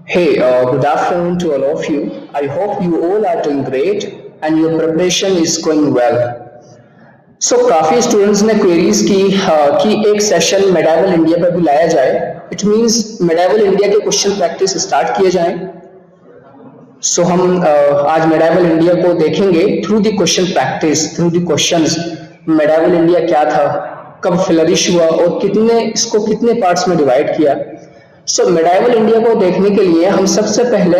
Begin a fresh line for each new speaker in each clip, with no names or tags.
Good afternoon to all of you. I hope you all are doing great and your preparation is going well. काफ़ी students ने queries की कि एक session medieval India पर भी लाया जाए. इट मींस मेडावल इंडिया के क्वेश्चन प्रैक्टिस स्टार्ट किए जाएं. हम आज मेडावल इंडिया को देखेंगे through the question practice, through the questions. Medieval India क्या था, कब फ्लरिश हुआ और कितने पार्ट्स में डिवाइड किया. मेडावल इंडिया को देखने के लिए हम सबसे पहले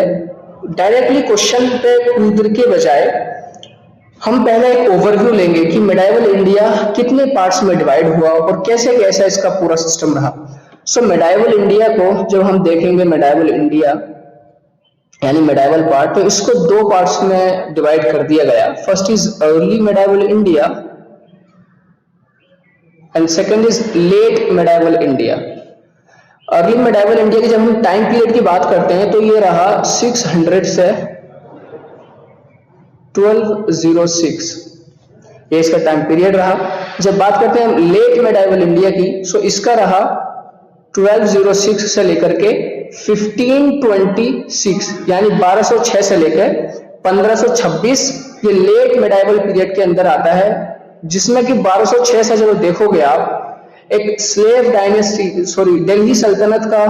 डायरेक्टली क्वेश्चन पे कूदने के बजाय हम पहले एक ओवरव्यू लेंगे कि मेडावल इंडिया कितने पार्ट्स में डिवाइड हुआ और कैसे कैसा इसका पूरा सिस्टम रहा. मेडावल इंडिया को जब हम देखेंगे, मेडावल इंडिया यानी मेडावल पार्ट, तो इसको दो पार्ट्स में डिवाइड कर दिया गया. First is early medieval India and second is late medieval India. Early medieval India की जब हम टाइम पीरियड की बात करते हैं तो ये रहा 600 से 1206, ये इसका टाइम पीरियड रहा. जब बात करते हैं हम लेट मेडावल इंडिया की, इसका रहा 1206 से लेकर के 1526 यानी 1206 से लेकर 1526. ये लेट मेडावल पीरियड के अंदर आता है, जिसमें कि 1206 से जब देखोगे आप एक स्लेव डायनेस्टी दिल्ली सल्तनत का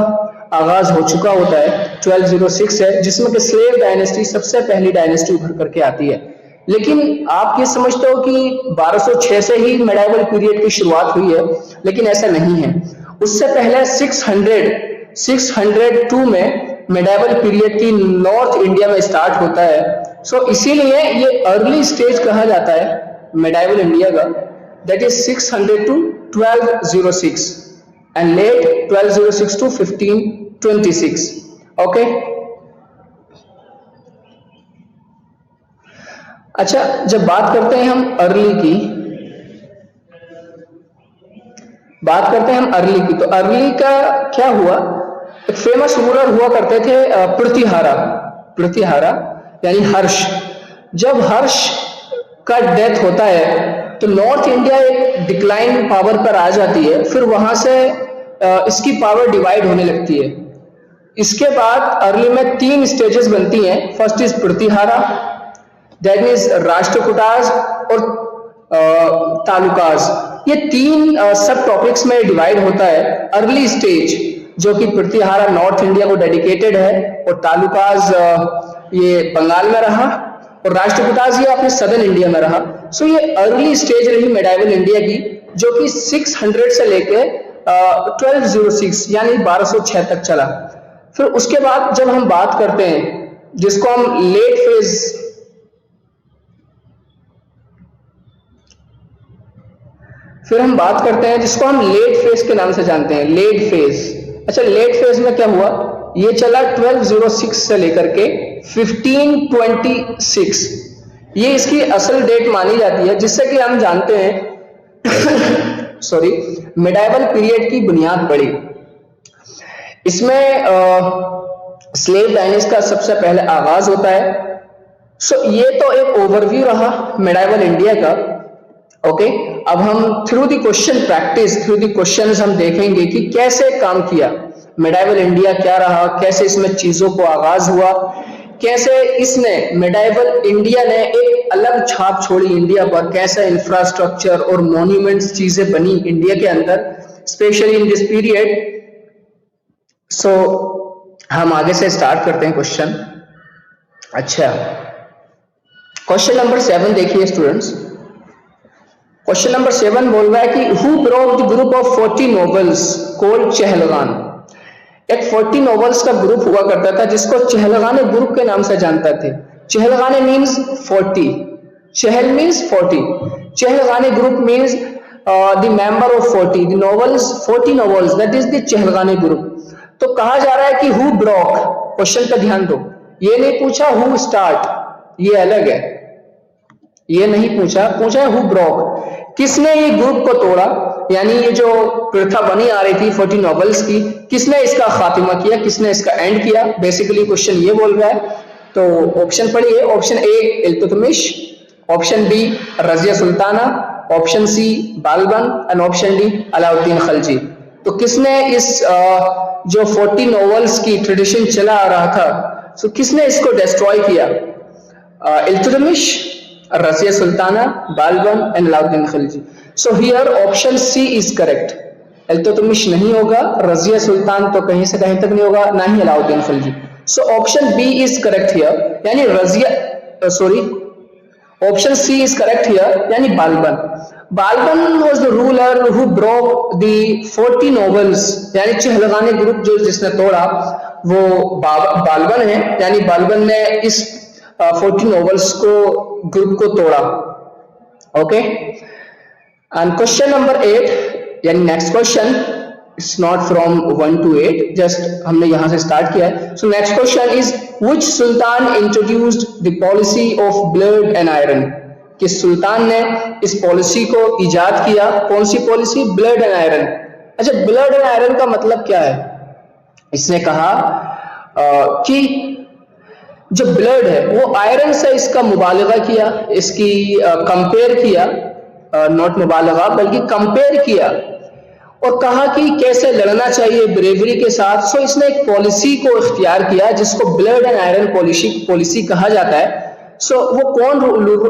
आगाज हो चुका होता है 1206 से, जिसमें कि स्लेव डायनेस्टी सबसे पहली डायनेस्टी उभर करके आती है. लेकिन आप ये समझते हो कि 1206 से ही मेडावल पीरियड की शुरुआत हुई है, लेकिन ऐसा नहीं है. उससे पहले 602 में मेडावल पीरियड की नॉर्थ इंडिया में स्टार्ट होता है. इसीलिए ये अर्ली स्टेज कहा जाता है मेडावल इंडिया का. That is 600 to 1206 and late 1206 to 1526. Okay. अच्छा, जब बात करते हैं हम अर्ली की, तो अर्ली का क्या हुआ. एक फेमस रूलर हुआ करते थे प्रतिहारा यानी हर्ष. जब हर्ष का डेथ होता है तो नॉर्थ इंडिया एक डिक्लाइन पावर पर आ जाती है. फिर वहां से इसकी पावर डिवाइड होने लगती है. इसके बाद अर्ली में 3 स्टेजेस बनती हैं. First is Pratihara, that is Rashtrakutas और तालुकाज. ये 3 सब टॉपिक्स में डिवाइड होता है. अर्ली स्टेज जो कि प्रतिहारा नॉर्थ इंडिया को डेडिकेटेड है, और तालुकाज ये बंगाल में रहा, और राष्ट्रकूटाज ये अपने सदर्न इंडिया में रहा. ये अर्ली स्टेज रही मेडावल इंडिया की, जो कि 600 से लेके 1206 यानी 1206 तक चला. फिर उसके बाद जब हम बात करते हैं जिसको हम लेट फेज के नाम से जानते हैं. Late phase. अच्छा, लेट फेज में क्या हुआ, ये चला 1206 से लेकर के 1526. ये इसकी असल डेट मानी जाती है, जिससे कि हम जानते हैं मेडावल पीरियड की बुनियाद पड़ी. इसमें स्लेव डायनेस्टी का सबसे पहले आगाज होता है. ये तो एक ओवरव्यू रहा मेडावल इंडिया का. ओके. अब हम through the question practice, through the questions हम देखेंगे कि कैसे काम किया मेडावल इंडिया, क्या रहा, कैसे इसमें चीजों को आगाज हुआ, कैसे इसने मेडावल इंडिया ने एक अलग छाप छोड़ी इंडिया पर, कैसे इंफ्रास्ट्रक्चर और मॉन्यूमेंट्स चीजें बनी इंडिया के अंदर, स्पेशली इन दिस पीरियड. हम आगे से स्टार्ट करते हैं क्वेश्चन. अच्छा, क्वेश्चन नंबर 7 देखिए स्टूडेंट्स. क्वेश्चन नंबर 7 बोल रहा है कि who broke the group of 40 nobles called Chahalgan. एक 40 नॉवेल्स का ग्रुप हुआ करता था जिसको चहलगाने ग्रुप के नाम से जानते थे. चहलगाने मीन्स 40, चहल means 40, Chahalgani group means the member of 40, the nobles 40 nobles, that is the Chahalgani group. तो कहा जा रहा है कि हु ब्रोक. क्वेश्चन का ध्यान दो, ये नहीं पूछा हु स्टार्ट, ये अलग है. ये नहीं पूछा हु ब्रोक, किसने ये ग्रुप को तोड़ा, यानी ये जो प्रथा बनी आ रही थी 40 नॉवेल्स की, किसने इसका खात्मा किया, किसने इसका एंड किया. बेसिकली क्वेश्चन ये बोल रहा है. तो ऑप्शन पढ़िए. Option A Iltutmish, option B Razia Sultana, option C Balban and option D Alauddin Khalji. तो किसने इस जो 40 नॉवेल्स की ट्रेडिशन चला आ रहा था, सो किसने इसको डिस्ट्रॉय किया? Iltutmish, Razia Sultana, Balban and Alauddin Khilji. So here option C is correct. Iltutmish नहीं होगा, रजिया सुल्तान तो कहीं से कहीं तक नहीं होगा, ना ही Alauddin Khilji. So option B is correct here, यानी Razia sorry option C is correct here, यानी Balban. Balban was the ruler who broke the 40 nobles, यानी चहलगानी ग्रुप जो जिसने तोड़ा वो बालबन है, यानी बालबन ने इस 40 नॉवेल्स को ग्रुप को तोड़ा। ओके, एंड क्वेश्चन नंबर 8, यानी next question, it's not from 1 to 8, just हमने यहां से स्टार्ट किया है। So next question is which Sultan introduced the policy of blood and iron? किस सुल्तान ने इस पॉलिसी को इजाद किया? कौन सी पॉलिसी? Blood and iron. अच्छा, ब्लड एंड आयरन का मतलब क्या है? इसने कहा कि जो ब्लड है वो आयरन से इसका मुबालगा किया, इसकी कंपेयर किया, नॉट मुबालगा बल्कि कंपेयर किया, और कहा कि कैसे लड़ना चाहिए ब्रेवरी के साथ। सो इसने एक पॉलिसी को इख्तियार किया जिसको ब्लड एंड आयरन पॉलिसी कहा जाता है। सो वो कौन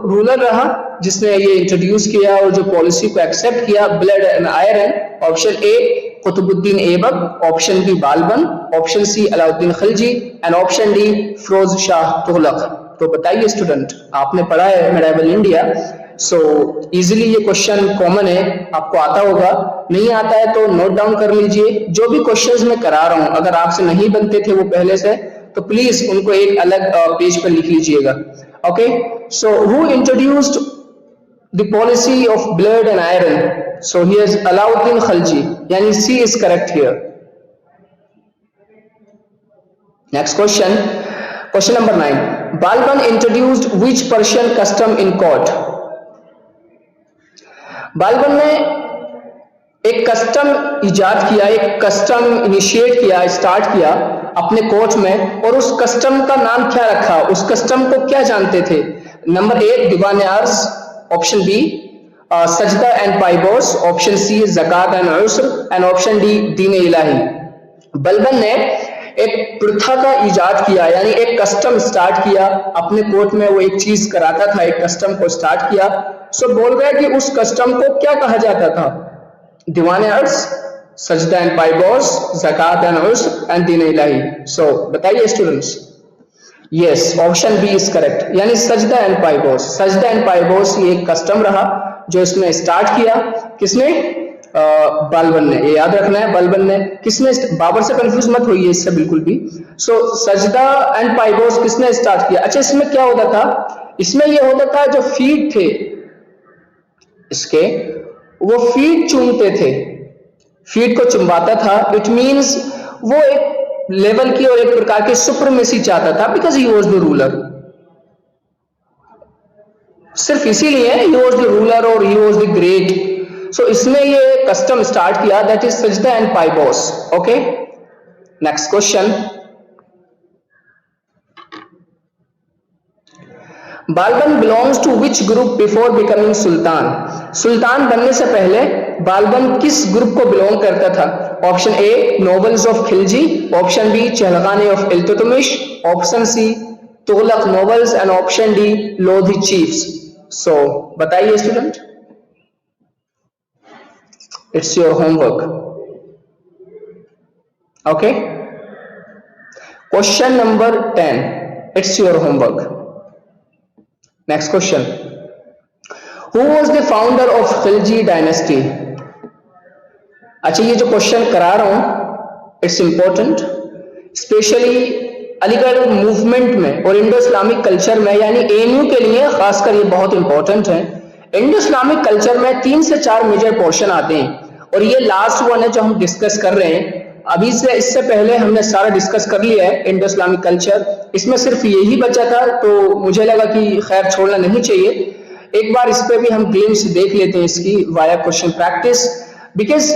रूलर रहा जिसने ये इंट्रोड्यूस किया और जो पॉलिसी को एक्सेप्ट किया, blood and iron? Option A Qutbuddin Aibak, option B Balban, option C Alauddin Khilji and option D Firoz Shah Tughlaq. तो बताइए स्टूडेंट, आपने पढ़ा है मेडाइवल इंडिया, सो इजीली ये क्वेश्चन कॉमन है, आपको आता होगा। नहीं आता है तो नोट डाउन कर लीजिए। जो भी क्वेश्चंस मैं करा रहा हूं अगर आपसे नहीं बनते थे वो पहले से, तो प्लीज उनको एक अलग पेज पर लिख लीजिएगा। Okay, so who introduced the policy of blood and iron? So here is Alauddin Khilji, यानी C is correct here. Next question, question number 9, Balban introduced which Persian custom in court? Balban ने एक कस्टम इजाद किया, एक कस्टम इनिशिएट किया, स्टार्ट किया अपने court में, और उस कस्टम का नाम क्या रखा? उस कस्टम को क्या जानते थे? Number A Diwan Arz, option B सजदा एंड पाइबोस, ऑप्शन सी ज़कात एंड उस्र and option D Din Ilahi. Balban ने एक प्रथा का इजाद किया, यानी एक कस्टम स्टार्ट किया अपने कोर्ट में, वो एक चीज कराता था, एक कस्टम को स्टार्ट किया। सो बोल रहे हैं कि उस कस्टम को क्या कहा जाता था? दीवान अर्ज, सजदा एंड पाइबोस, ज़कात एंड उस्र एंड दीन इलाही। सो बताइए students. Yes, option B is correct, यानी सजदा एंड पाइबोस। सजदा एंड पाइबोस ये एक कस्टम रहा जो इसने स्टार्ट किया, किसने? बालबन ने। ये याद रखना है, बालबन ने। किसने? बाबर से कंफ्यूज मत होइए इससे बिल्कुल भी। सो सजदा एंड पाइबोस किसने स्टार्ट किया? अच्छा, इसमें क्या होता था? इसमें ये होता था जो फीट थे इसके, वो फीट चूमते थे, फीट को चुम्बाता था। इट मींस वो एक लेवल की और एक प्रकार की सुप्रीमेसी चाहता था, because he was the ruler. सिर्फ इसीलिए ही वाज द रूलर और he was the great. So इसने ये कस्टम स्टार्ट किया, दैट इज सजदा एंड पाइबोस। Okay, next question, Balban belongs to which group before becoming sultan? सुल्तान बनने से पहले बालबन किस ग्रुप को बिलोंग करता था? Option A nobles of Khilji, option B Chahalgani of Iltutmish, option C Tughlaq nobles and option D Lodhi chiefs. So बताइए student, it's your homework. Okay, question number 10, it's your homework. Next question, who was the founder of Khilji dynasty? अच्छा, ये जो question करा रहा हूं it's important, specially Aligarh movement में और Indo Islamic culture में, यानी एएनयू के लिए खासकर ये बहुत इंपॉर्टेंट है। इंडो इस्लामिक कल्चर में 3 से 4 मेजर पोर्शन आते हैं, और ये लास्ट वन है जो हम डिस्कस कर रहे हैं अभी से। इससे पहले हमने सारा डिस्कस कर लिया है इंडो इस्लामिक कल्चर, इसमें सिर्फ यही बचा था, तो मुझे लगा कि खैर छोड़ना नहीं चाहिए। एक बार इस पे भी हम ग्लिम्स देख लेते हैं इसकी via question practice, because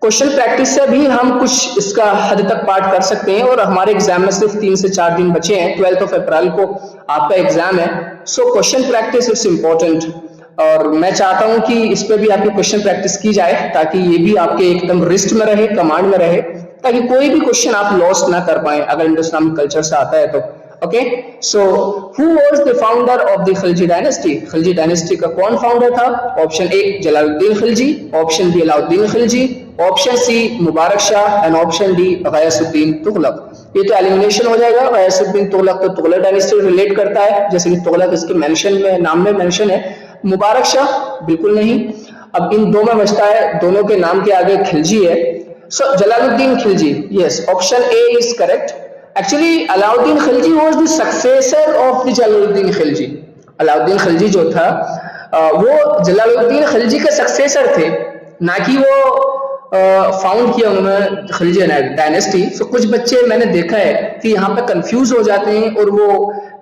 question practice से भी हम कुछ इसका हद तक पार्ट कर सकते हैं। और हमारे एग्जाम में सिर्फ 3 से 4 दिन बचे हैं, 12 अप्रैल को आपका एग्जाम है। So question practice it's important. और मैं चाहता हूं कि इस पे भी आपकी क्वेश्चन प्रैक्टिस की जाए ताकि ये भी आपके एकदम रिस्ट में रहे, कमांड में रहे, ताकि कोई भी क्वेश्चन आप लॉस्ट ना कर पाए अगर इंडो इस्लामिक कल्चर से आता है तो। Okay, so who was the founder of the Khilji dynasty? Khilji dynasty का कौन फाउंडर था? Option A Jalaluddin Khilji, option B Alauddin Khilji, option C Mubarak Shah and option D Ghiyasuddin Tughlaq. ये तो एलिमिनेशन हो जाएगा। गयासुद्दीन तुगलक तो तुगलक डायनेस्टी रिलेट करता है, जैसे कि तुगलक इसके मेंशन में, नाम में मेंशन है। मुबारक शाह बिल्कुल नहीं। अब इन दो में बचता है, दोनों के नाम के आगे खिलजी है, so Jalaluddin Khilji, yes, option A is correct. Actually Alauddin Khilji was the successor of the Jalaluddin Khilji. Alauddin Khilji जो था वो जलालुद्दीन खिलजी के सक्सेसर थे, ना कि वो फाउंड किया उन्होंने खिलजी डायनेस्टी। सो कुछ बच्चे मैंने देखा है कि यहाँ पे कंफ्यूज हो जाते हैं और वो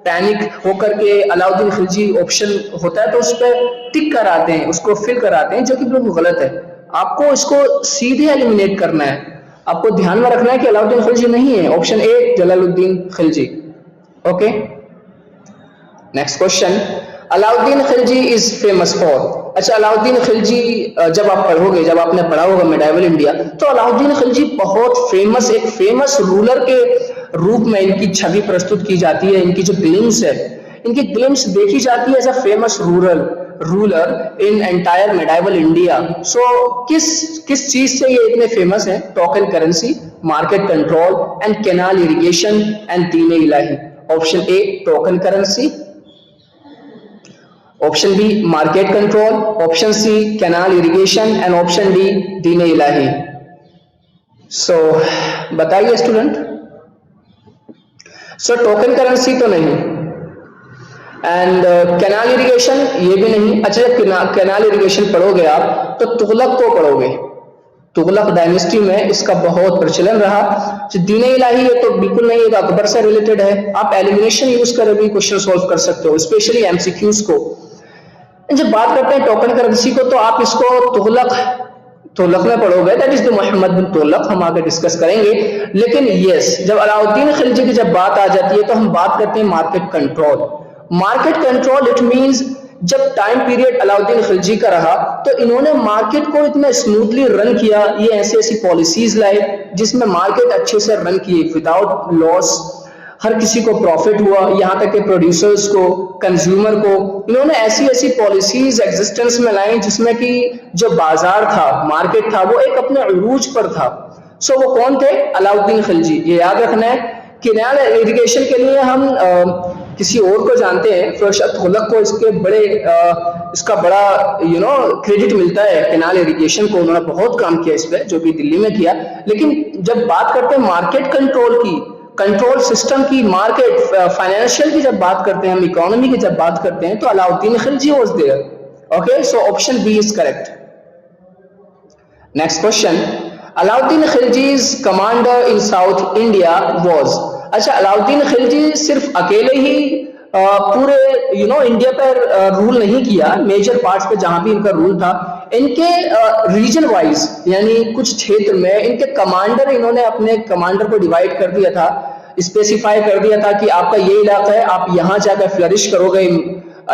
पैनिक होकर के अलाउद्दीन खिलजी ऑप्शन होता है तो उस पर टिक कराते हैं, उसको फिल कराते हैं, जो कि बिल्कुल गलत है। आपको इसको सीधे एलिमिनेट करना है। आपको ध्यान में रखना है कि अलाउद्दीन खिलजी नहीं है, option A Jalaluddin Khilji. Okay, next question, Alauddin Khilji is famous for. अच्छा, अलाउद्दीन खिलजी जब आप पढ़ोगे, जब आपने पढ़ा होगा मेडाइवल इंडिया, तो अलाउद्दीन खिलजी बहुत फेमस, एक फेमस रूलर के रूप में इनकी छवि प्रस्तुत की जाती है। इनकी जो ग्लिम्स है, इनकी ग्लिम्स देखी जाती है as a famous ruler in entire medieval India. So किस चीज से ये इतने फेमस है? Token currency, market control and canal irrigation and Din Ilahi. Option A token currency, option B market control, option C canal irrigation and option D Din Ilahi. So बताइए student. सो token currency तो नहीं and canal irrigation ये भी नहीं। अच्छा, जब canal irrigation पढ़ोगे आप तो तुगलक को पढ़ोगे, तुगलक डायनेस्टी में इसका बहुत प्रचलन रहा। दीन इलाही ये तो बिल्कुल नहीं, ये अकबर से रिलेटेड है। आप एलिमिनेशन यूज कर भी क्वेश्चन सॉल्व कर सकते हो, स्पेशली एमसीक्यूज को। जब बात करते हैं टोकन करेंसी को तो आप इसको तुगलक में पढ़ोगे, that is the Mohammad bin Tughlaq, हम आगे डिस्कस करेंगे। लेकिन यस, जब अलाउद्दीन खिलजी की जब बात आ जाती है तो हम बात करते हैं market control. Market control it means जब टाइम पीरियड अलाउद्दीन खिलजी का रहा तो इन्होंने मार्केट को इतना स्मूथली रन किया, ये ऐसी ऐसी पॉलिसीज लाए जिसमें मार्केट अच्छे से रन किए विदाउट लॉस, हर किसी को प्रॉफिट हुआ, यहाँ तक के प्रोड्यूसर्स को, कंज्यूमर को। इन्होंने ऐसी ऐसी पॉलिसीज एग्जिस्टेंस में लाई जिसमें कि जो बाजार था, मार्केट था, वो एक अपने उरूज पर था। सो वो कौन थे? अलाउद्दीन खिलजी। ये याद रखना है। कैनाल इरिगेशन के लिए हम किसी और को जानते हैं, फरशद तुगलक को इसका बड़ा क्रेडिट मिलता है कैनाल इरिगेशन को। उन्होंने बहुत काम किया इस पे, जो भी दिल्ली में किया। लेकिन जब बात करते हैं मार्केट कंट्रोल की, कंट्रोल सिस्टम की, मार्केट फाइनेंशियल की जब बात करते हैं, हम इकोनॉमी की जब बात करते हैं, तो Alauddin Khilji was there. Okay, so option B is correct. Next question, Alauddin Khilji's commander in South India was. अच्छा, अलाउद्दीन खिलजी सिर्फ अकेले ही पूरे इंडिया पर रूल नहीं किया, मेजर पार्ट्स पे जहां भी इनका रूल था, इनके रीजन वाइज यानी कुछ क्षेत्र में इनके कमांडर, इन्होंने अपने कमांडर को डिवाइड कर दिया था, स्पेसिफाई कर दिया था कि आपका ये इलाका है, आप यहां जाकर फ्लरिश करोगे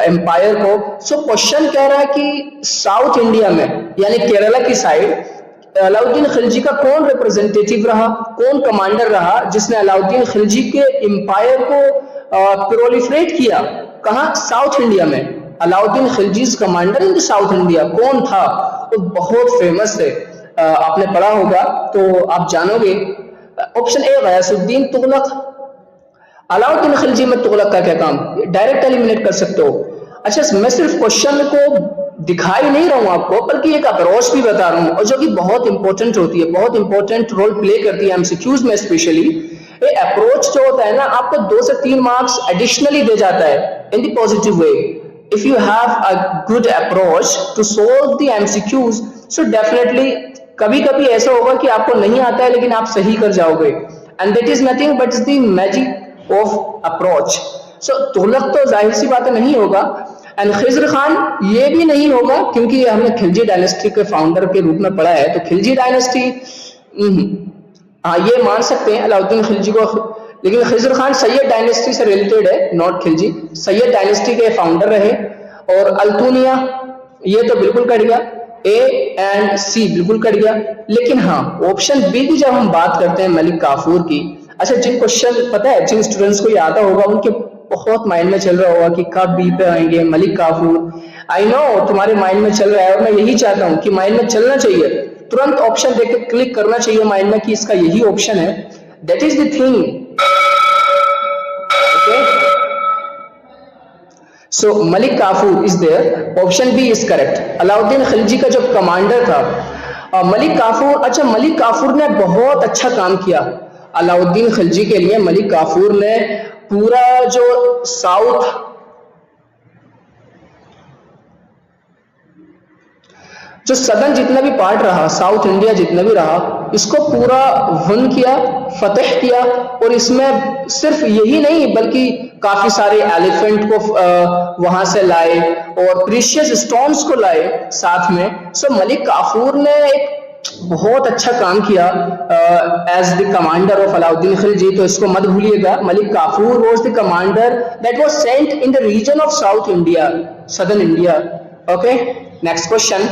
एम्पायर को। सो क्वेश्चन कह रहा है कि साउथ इंडिया में यानी केरला की साइड अलाउद्दीन खिलजी का कौन रिप्रेजेंटेटिव रहा, कौन कमांडर रहा जिसने अलाउद्दीन खिलजी के एम्पायर को प्रोलिफरेट किया? कहां? साउथ इंडिया में। Alauddin Khilji's commander in the South India कौन था? तो बहुत फेमस है, आपने पढ़ा होगा तो आप जानोगे। Option A Ghiyasuddin Tughlaq. अलाउद्दीन खिलजी में तुगलक का क्या काम? डायरेक्ट एलिमिनेट कर सकते हो। अच्छा, मैं सिर्फ क्वेश्चन को दिखाई नहीं रहा हूं आपको, बल्कि एक अप्रोच भी बता रहा हूं, और जो कि बहुत इंपॉर्टेंट होती है, बहुत इंपॉर्टेंट रोल प्ले करती है एमसीक्यूज में स्पेशली। ये अप्रोच जो होता है ना, आपको 2 से 3 मार्क्स एडिशनली दे जाता है in the positive way. If you have a good approach to solve the MCQs, so definitely कभी कभी ऐसा होगा कि आपको नहीं आता है लेकिन आप सही कर जाओगे, and that is nothing but the magic of approach. So Tughlaq तो जाहिर सी बात नहीं होगा, एंड खिज्र खान ये भी नहीं होगा क्योंकि हमने खिलजी डायनेस्टी के फाउंडर के रूप में पढ़ा है, तो खिलजी डायनेस्टी हाँ ये मान सकते हैं अलाउद्दीन खिलजी को, लेकिन खिज्र खान सैयद डायनेस्टी से रिलेटेड है, नॉट खिलजी। सैयद डायनेस्टी के फाउंडर रहे, और अल्तुनिया ये तो बिल्कुल कट गया, ए एंड सी बिल्कुल कट गया। लेकिन हाँ ऑप्शन बी की जब हम बात करते हैं मलिक काफूर की, अच्छा जिन क्वेश्चन पता है, जिन स्टूडेंट्स को आता होगा उनके बहुत माइंड में चल रहा होगा कि कब बी पे आएंगे मलिक काफूर। आई नो तुम्हारे माइंड में चल रहा है और मैं यही चाहता हूं कि माइंड में चलना चाहिए, तुरंत ऑप्शन देख क्लिक करना चाहिए माइंड में कि इसका यही ऑप्शन है, that is the thing. Okay so Malik Kafur is there, option B is correct. Alauddin Khilji का जो कमांडर था मलिक काफूर, अच्छा मलिक काफूर ने बहुत अच्छा काम किया अलाउद्दीन खिलजी के लिए। मलिक काफूर ने पूरा जो साउथ, जो सदर्न जितना भी पार्ट रहा, साउथ इंडिया जितना भी रहा, इसको पूरा वन किया, फतेह किया। और इसमें सिर्फ यही नहीं बल्कि काफी सारे एलिफेंट को वहां से लाए और प्रीशियस स्टोन्स को लाए साथ में। सो मलिक काफूर ने एक बहुत अच्छा काम किया as the commander of Alauddin Khilji. तो इसको मत भूलिएगा, Malik Kafur was the commander that was sent in the region of South India, southern India. Okay next question,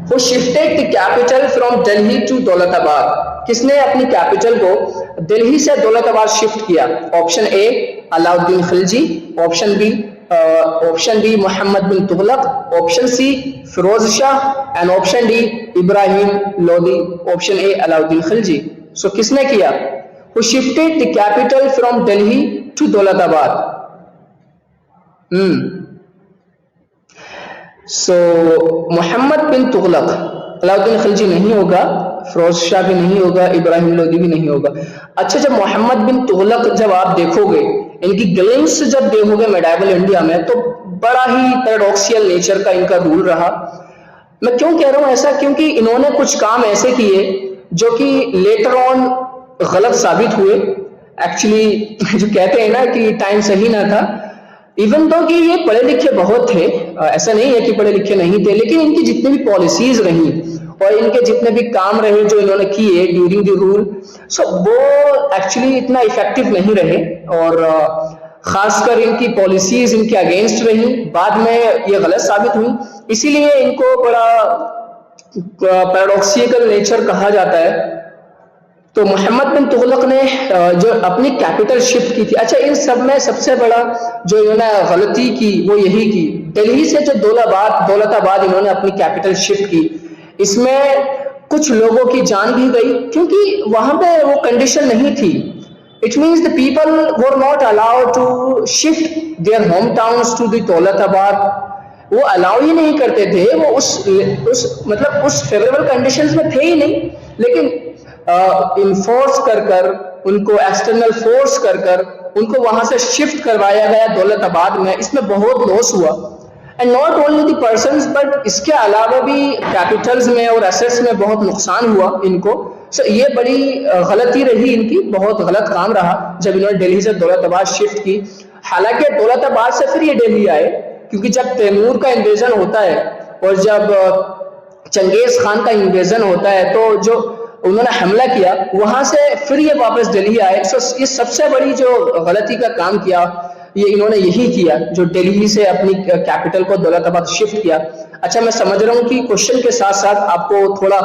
Who shifted the capital from Delhi to Daulatabad? किसने अपनी कैपिटल को दिल्ली से दौलताबाद शिफ्ट किया? Option A Alauddin Khilji, option B Mohammad bin Tughlaq, option C Firoz Shah and option D Ibrahim Lodi. Option A Alauddin Khilji. सो किसने किया? Who shifted the capital from Delhi to Daulatabad? सो मोहम्मद बिन तुगलक, अलाउद्दीन खिलजी नहीं होगा, फिरोज शाह भी नहीं होगा, इब्राहिम लोदी भी नहीं होगा। अच्छा जब मोहम्मद बिन तुगलक जब आप देखोगे, इनकी ग्लिम्स जब देखोगे मेडाइवल इंडिया में, तो बड़ा ही पैराडॉक्सियल नेचर का इनका रूल रहा। मैं क्यों कह रहा हूं ऐसा? क्योंकि इन्होंने कुछ काम ऐसे किए जो कि लेटर ऑन गलत साबित हुए। एक्चुअली जो कहते हैं ना कि टाइम सही ना था, इवन तो कि ये पढ़े लिखे बहुत थे, ऐसा नहीं है कि पढ़े लिखे नहीं थे, लेकिन इनकी जितनी भी पॉलिसीज रही और इनके जितने भी काम रहे जो इन्होंने किए ड्यूरिंग द रूल, सो वो एक्चुअली इतना इफेक्टिव नहीं रहे। और खासकर इनकी पॉलिसीज इनके अगेंस्ट रही, बाद में ये गलत साबित हुई, इसीलिए इनको बड़ा पैराडॉक्सिकल नेचर कहा जाता है। तो मोहम्मद बिन तुगलक ने जो अपनी कैपिटल शिफ्ट की थी, अच्छा इन सब में सबसे बड़ा जो इन्होंने गलती की वो यही की, दिल्ली से जो दौलताबाद इन्होंने अपनी कैपिटल शिफ्ट की, इसमें कुछ लोगों की जान भी गई क्योंकि वहां पे वो कंडीशन नहीं थी। It means the people were not allowed to shift their home towns to the Daulatabad. वो अलाउ ही नहीं करते थे, वो उस फेवरेबल कंडीशंस में थे ही नहीं। लेकिन इन्फोर्स कर उनको, एक्सटर्नल फोर्स कर उनको वहां से शिफ्ट करवाया गया दौलताबाद में। इसमें बहुत लॉस हुआ and not only the persons but इसके अलावा भी कैपिटल्स में और एसेट्स में बहुत नुकसान हुआ इनको। सो ये बड़ी गलती रही इनकी, बहुत गलत काम रहा जब इन्होंने दिल्ली से दौलताबाद शिफ्ट की। हालांकि दौलताबाद से फिर ये दिल्ली आए, क्योंकि जब तैमूर का इन्वेजन होता है और जब चंगेज खान का इन्वेजन होता है, तो जो उन्होंने हमला किया वहां से फिर ये वापस दिल्ली आए। सो ये सबसे बड़ी जो गलती का काम किया ये इन्होंने यही किया, जो दिल्ली से अपनी कैपिटल को दौलताबाद शिफ्ट किया। अच्छा मैं समझ रहा हूँ कि क्वेश्चन के साथ साथ आपको थोड़ा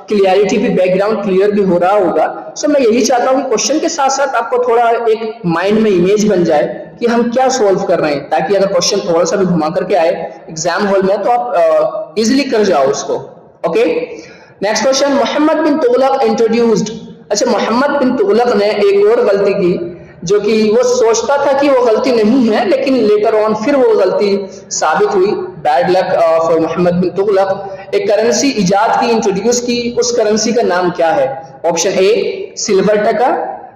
क्लियरिटी भी, बैकग्राउंड क्लियर भी हो रहा होगा। सो मैं यही चाहता हूँ कि क्वेश्चन के साथ साथ आपको थोड़ा एक माइंड में इमेज बन जाए कि हम क्या सोल्व कर रहे हैं, ताकि अगर क्वेश्चन थोड़ा सा भी घुमा करके आए एग्जाम हॉल में तो आप इजिली कर जाओ उसको। Okay next question, Mohammad bin Tughlaq introduced. अच्छा मोहम्मद बिन तुगलक ने एक और गलती की जो कि वो सोचता था कि वो गलती नहीं है, लेकिन लेटर ऑन फिर वो गलती साबित हुई। Bad luck for Mohammad bin Tughlaq. एक करेंसी इजाद की, इंट्रोड्यूस की, उस करेंसी का नाम क्या है? Option A silver taka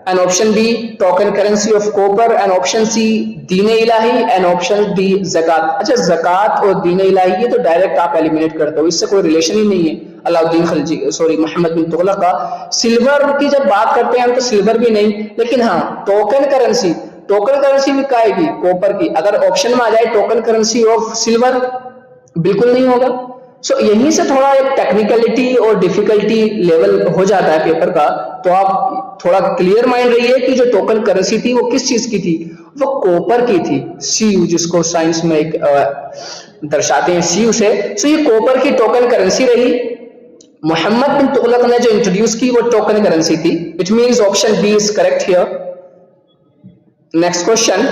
and option B token currency of copper and option C Din Ilahi and option D ज़कात। अच्छा ज़कात और दीन इलाही ये तो डायरेक्ट आप एलिमिनेट करते हो, इससे कोई रिलेशन ही नहीं है अलाउद्दीन खिलजी मोहम्मद बिन तुगलक का। सिल्वर की जब बात करते हैं हम तो सिल्वर भी नहीं, लेकिन हाँ टोकन करेंसी भी काएगी कॉपर की। अगर ऑप्शन में आ जाए टोकन करेंसी ऑफ सिल्वर, बिल्कुल नहीं होगा। सो यहीं से थोड़ा एक टेक्निकलिटी और डिफिकल्टी लेवल हो जाता है पेपर का। तो आप थोड़ा क्लियर माइंड रहिए कि जो टोकन करेंसी थी वो किस चीज की थी। वो कॉपर की थी, सीयू जिसको साइंस में एक दर्शाते हैं सीयू से। सो ये कॉपर की टोकन करेंसी रही। मोहम्मद बिन तुगलक ने जो इंट्रोड्यूस की वो टोकन करेंसी थी। It means option B is correct here. Next question.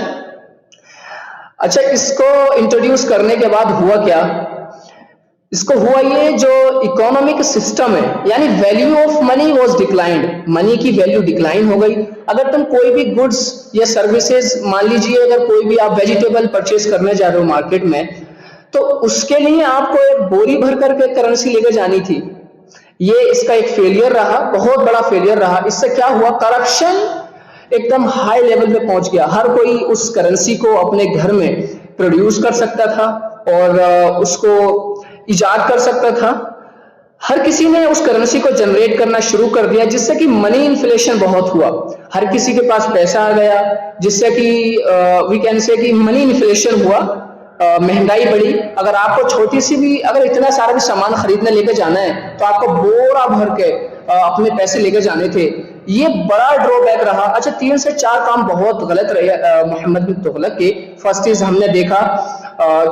अच्छा, इसको इंट्रोड्यूस करने के बाद हुआ क्या? इसको हुआ ये, जो इकोनॉमिक सिस्टम है यानी value of money was declined, money की वैल्यू डिक्लाइन हो गई। अगर तुम कोई भी गुड्स या सर्विसेज, मान लीजिए अगर कोई भी आप वेजिटेबल परचेज करने जा रहे हो मार्केट में, तो उसके लिए आपको एक बोरी भर करके करेंसी लेकर जानी थी। ये इसका एक फेलियर रहा, बहुत बड़ा फेलियर रहा। इससे क्या हुआ, करप्शन एकदम हाई लेवल पे पहुंच गया। हर कोई उस करेंसी को अपने घर में प्रोड्यूस कर सकता था और उसको इजाद कर सकता था। हर किसी ने उस करेंसी को जनरेट करना शुरू कर दिया, जिससे कि मनी इन्फ्लेशन बहुत हुआ। हर किसी के पास पैसा आ गया, जिससे कि वी कैन से कि मनी इन्फ्लेशन हुआ, महंगाई बढ़ी। अगर आपको छोटी सी भी, अगर इतना सारा भी सामान खरीदने लेके जाना है तो आपको बोरा भर के अपने पैसे लेके जाने थे। ये बड़ा ड्रॉबैक रहा। अच्छा, 3 से 4 काम बहुत गलत रहे मोहम्मद बिन तुगलक के। फर्स्ट इज हमने देखा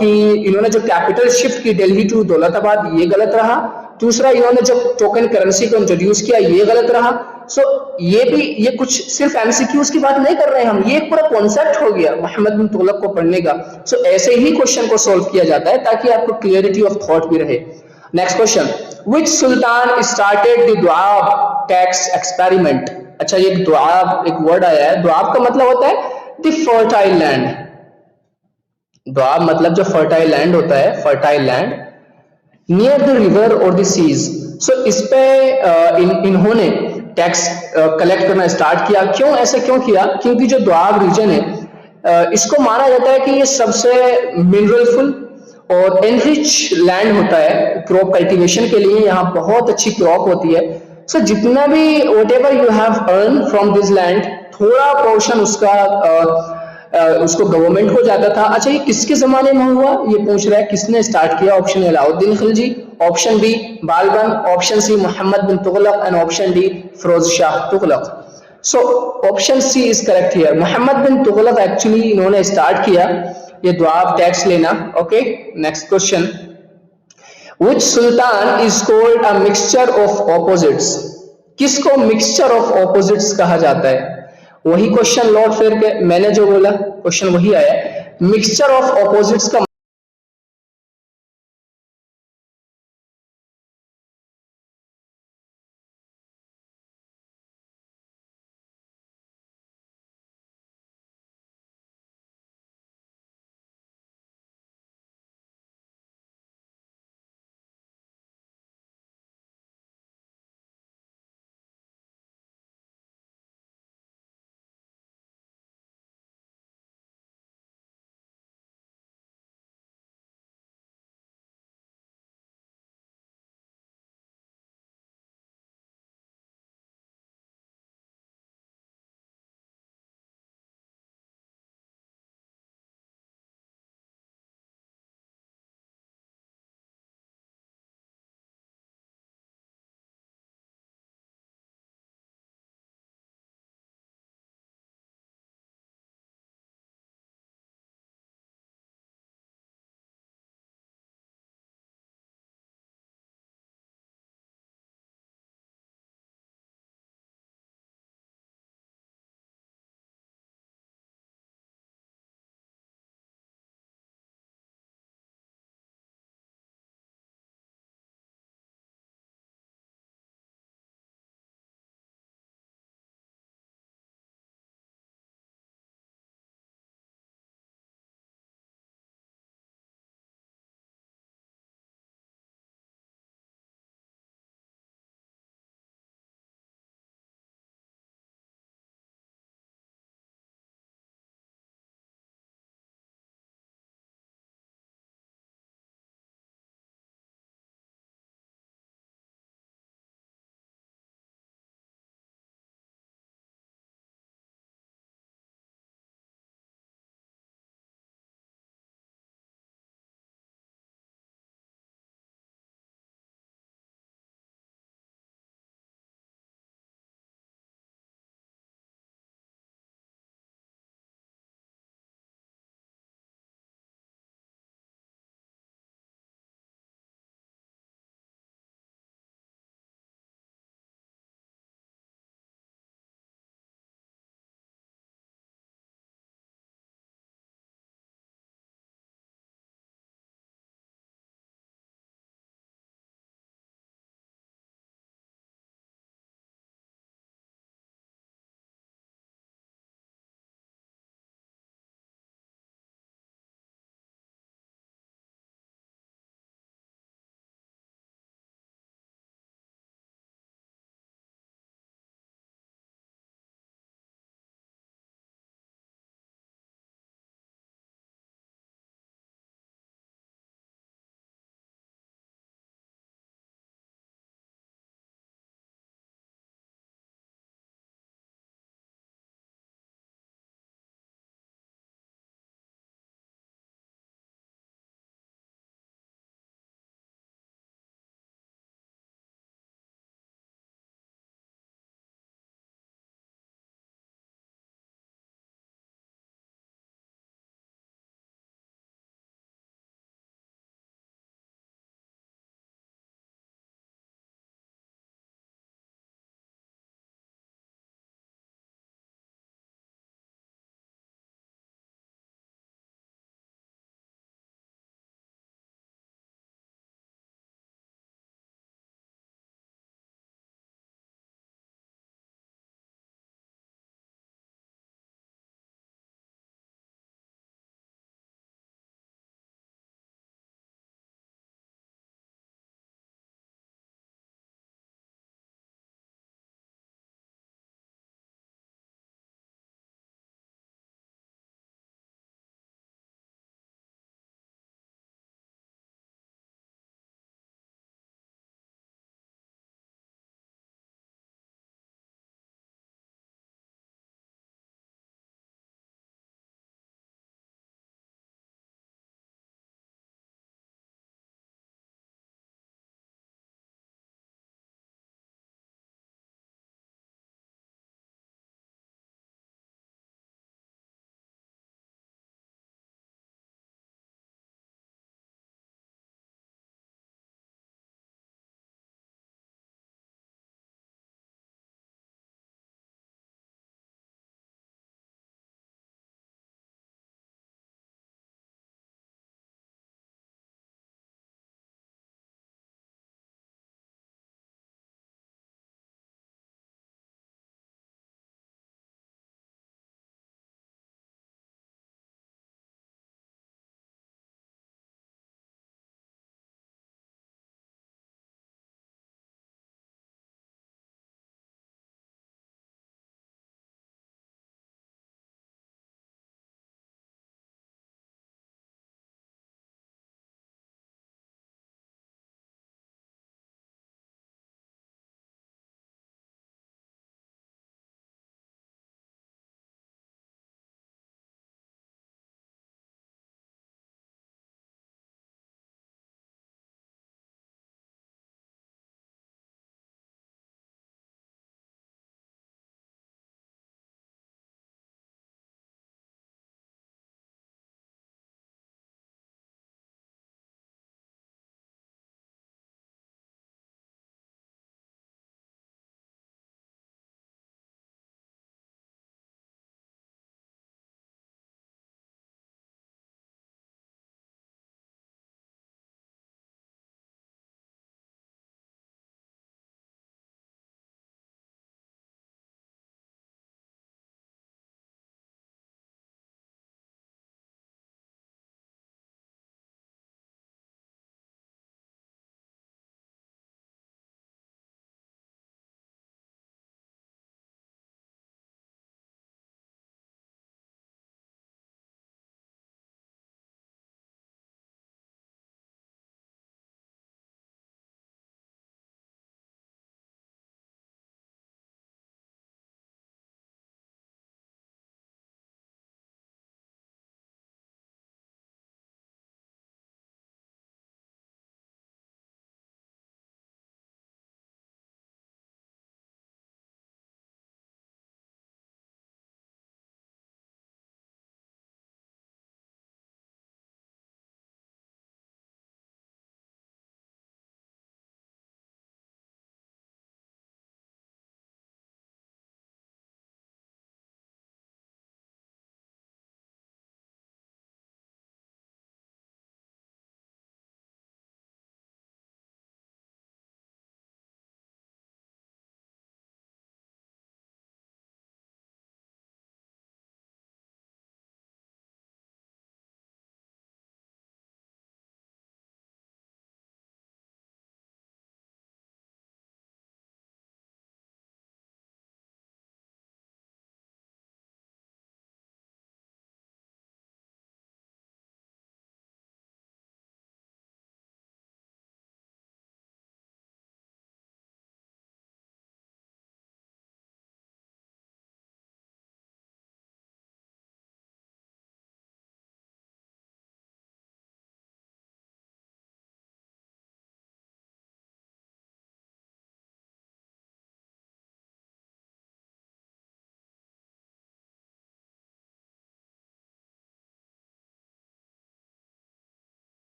कि इन्होंने जो कैपिटल शिफ्ट की दिल्ली टू दौलताबाद, ये गलत रहा। दूसरा, इन्होंने जो टोकन करेंसी को इंट्रोड्यूस किया, ये गलत रहा। सो ये भी, ये कुछ सिर्फ एमसीक्यूज की बात नहीं कर रहे हैं हम, ये एक पूरा कॉन्सेप्ट हो गया मोहम्मद बिन तुगलक को पढ़ने का। सो ऐसे ही क्वेश्चन को सोल्व किया जाता है ताकि आपको क्लियरिटी ऑफ थॉट भी रहे। Next question, which Sultan started the Doab tax experiment? अच्छा, ये दुआब एक वर्ड आया है। दुआब का मतलब होता है द फर्टाइल लैंड। दुआब मतलब जो फर्टाइल लैंड होता है, fertile land near the river और द सीज। सो इस पे इन्होंने टैक्स कलेक्ट करना स्टार्ट किया। क्यों, ऐसे क्यों किया? क्योंकि जो दुआब रीजन है, इसको माना जाता है कि ये सबसे मिनरलफुल और एनरिच लैंड होता है क्रॉप कल्टीवेशन के लिए। यहाँ बहुत अच्छी क्रॉप होती है। सो जितना भी whatever you have earn from this land, थोड़ा पोर्शन उसका उसको गवर्नमेंट को जाता था। अच्छा, ये किसके जमाने में हुआ, ये पूछ रहा है, किसने स्टार्ट किया? Option A Alauddin Khilji, option B Balban, option C Mohammad bin Tughlaq and option D Firoz Shah Tughlaq. So option C is correct here. Mohammad bin Tughlaq actually इन्होंने स्टार्ट किया ये दुआब टैक्स लेना। Okay, next question, which sultan is called a mixture of opposites? किसको मिक्सचर ऑफ ऑपोजिट्स कहा जाता है? वही question लौट फिर के मैंने जो बोला, क्वेश्चन वही आया। मिक्सचर ऑफ ऑपोजिट्स का